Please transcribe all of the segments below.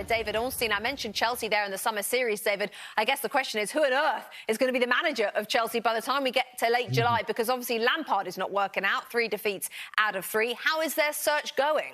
David Ornstein, I mentioned Chelsea there in the summer series, David. I guess the question is, who on earth is going to be the manager of Chelsea by the time we get to late July? Because obviously Lampard is not working out, 3 defeats out of 3. How is their search going?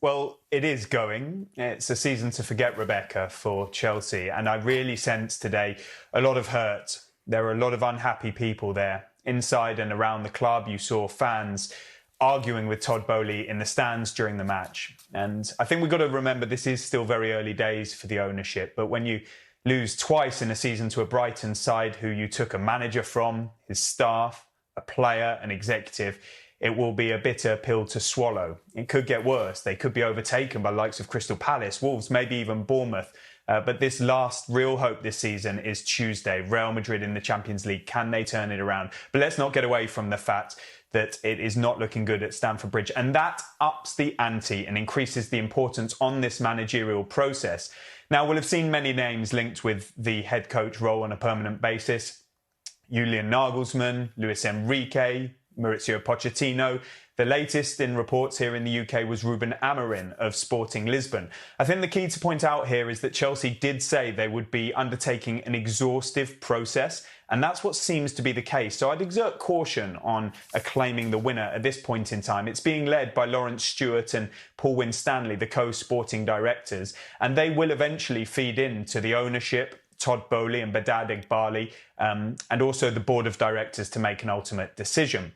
Well, it is going. It's a season to forget, Rebecca, for Chelsea. And I really sense today a lot of hurt. There are a lot of unhappy people there. Inside and around the club, you saw fans arguing with Todd Boehly in the stands during the match. And I think we've got to remember this is still very early days for the ownership. But when you lose twice in a season to a Brighton side who you took a manager from, his staff, a player, an executive, it will be a bitter pill to swallow. It could get worse. They could be overtaken by the likes of Crystal Palace, Wolves, maybe even Bournemouth. But this last real hope this season is Tuesday. Real Madrid in the Champions League. Can they turn it around? But let's not get away from the fact that it is not looking good at Stamford Bridge. And that ups the ante and increases the importance on this managerial process. Now, we'll have seen many names linked with the head coach role on a permanent basis. Julian Nagelsmann, Luis Enrique, Mauricio Pochettino. The latest in reports here in the UK was Ruben Amorim of Sporting Lisbon. I think the key to point out here is that Chelsea did say they would be undertaking an exhaustive process, and that's what seems to be the case. So I'd exert caution on acclaiming the winner at this point in time. It's being led by Lawrence Stewart and Paul Winstanley, the co-sporting directors, and they will eventually feed into the ownership, Todd Boehly and Badad Eghbali, and also the board of directors to make an ultimate decision.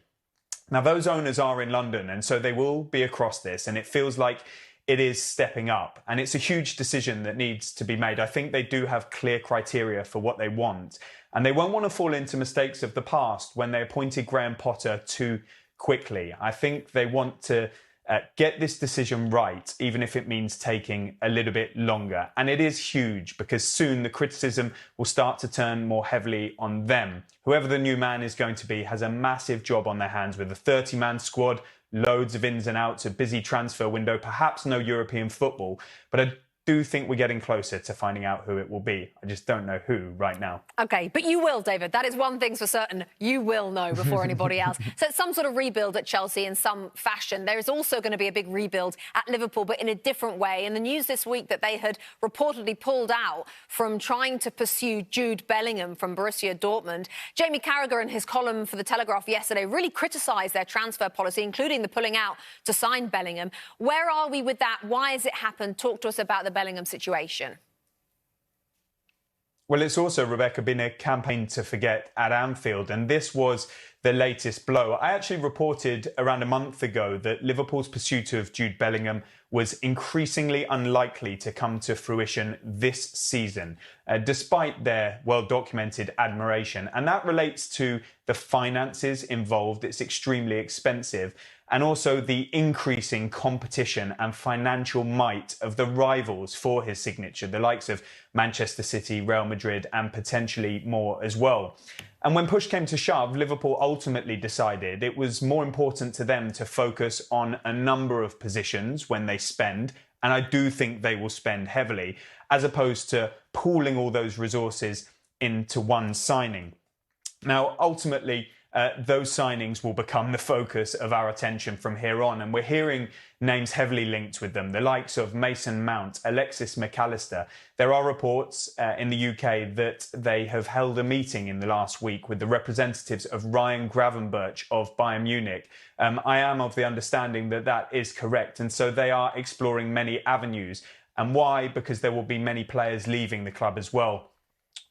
Now, those owners are in London, and so they will be across this, and it feels like it is stepping up. And it's a huge decision that needs to be made. I think they do have clear criteria for what they want, and they won't want to fall into mistakes of the past when they appointed Graham Potter too quickly. I think they want to get this decision right, even if it means taking a little bit longer. And it is huge because soon the criticism will start to turn more heavily on them. Whoever the new man is going to be has a massive job on their hands with a 30-man squad, loads of ins and outs, a busy transfer window, perhaps no European football. But I do think we're getting closer to finding out who it will be. I just don't know who right now. OK, but you will, David. That is one thing's for certain. You will know before anybody else. So it's some sort of rebuild at Chelsea in some fashion. There is also going to be a big rebuild at Liverpool, but in a different way. In the news this week that they had reportedly pulled out from trying to pursue Jude Bellingham from Borussia Dortmund. Jamie Carragher, in his column for The Telegraph yesterday, really criticised their transfer policy, including the pulling out to sign Bellingham. Where are we with that? Why has it happened? Talk to us about the Bellingham situation. Well, it's also, Rebecca, been a campaign to forget at Anfield, and this was the latest blow. I actually reported around a month ago that Liverpool's pursuit of Jude Bellingham was increasingly unlikely to come to fruition this season, despite their well-documented admiration. And that relates to the finances involved. It's extremely expensive. And also the increasing competition and financial might of the rivals for his signature, the likes of Manchester City, Real Madrid, and potentially more as well. And when push came to shove, Liverpool ultimately decided it was more important to them to focus on a number of positions when they spend, and I do think they will spend heavily, as opposed to pooling all those resources into one signing. Now, ultimately, those signings will become the focus of our attention from here on. And we're hearing names heavily linked with them, the likes of Mason Mount, Alexis McAllister. There are reports in the UK that they have held a meeting in the last week with the representatives of Ryan Gravenberch of Bayern Munich. I am of the understanding that that is correct. And so they are exploring many avenues. And why? Because there will be many players leaving the club as well.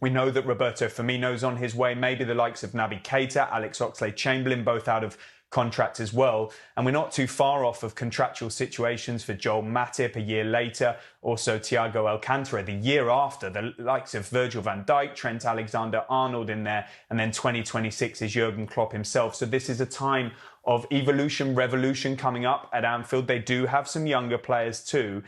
We know that Roberto Firmino's on his way, maybe the likes of Naby Keita, Alex Oxlade-Chamberlain, both out of contract as well. And we're not too far off of contractual situations for Joel Matip a year later, also Thiago Alcantara the year after, the likes of Virgil van Dijk, Trent Alexander-Arnold in there, and then 2026 is Jurgen Klopp himself. So this is a time of evolution, revolution coming up at Anfield. They do have some younger players too,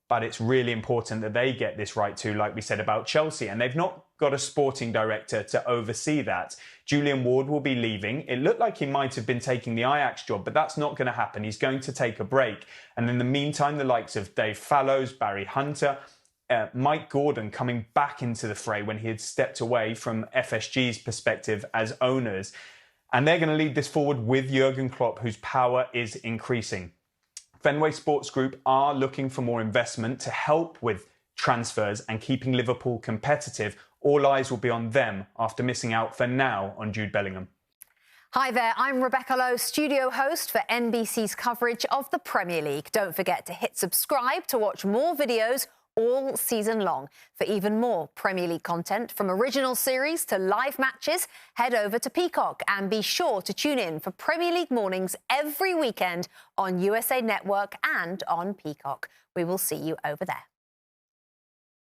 but it's really important that they get this right too, like we said about Chelsea. And they've not got a sporting director to oversee that. Julian Ward will be leaving. It looked like he might have been taking the Ajax job, but that's not going to happen. He's going to take a break. And in the meantime, the likes of Dave Fallows, Barry Hunter, Mike Gordon coming back into the fray when he had stepped away from FSG's perspective as owners. And they're going to lead this forward with Jurgen Klopp, whose power is increasing. Fenway Sports Group are looking for more investment to help with transfers and keeping Liverpool competitive. All eyes will be on them after missing out for now on Jude Bellingham. Hi there, I'm Rebecca Lowe, studio host for NBC's coverage of the Premier League. Don't forget to hit subscribe to watch more videos all season long. For even more Premier League content, from original series to live matches, head over to Peacock and be sure to tune in for Premier League mornings every weekend on USA Network and on Peacock. We will see you over there.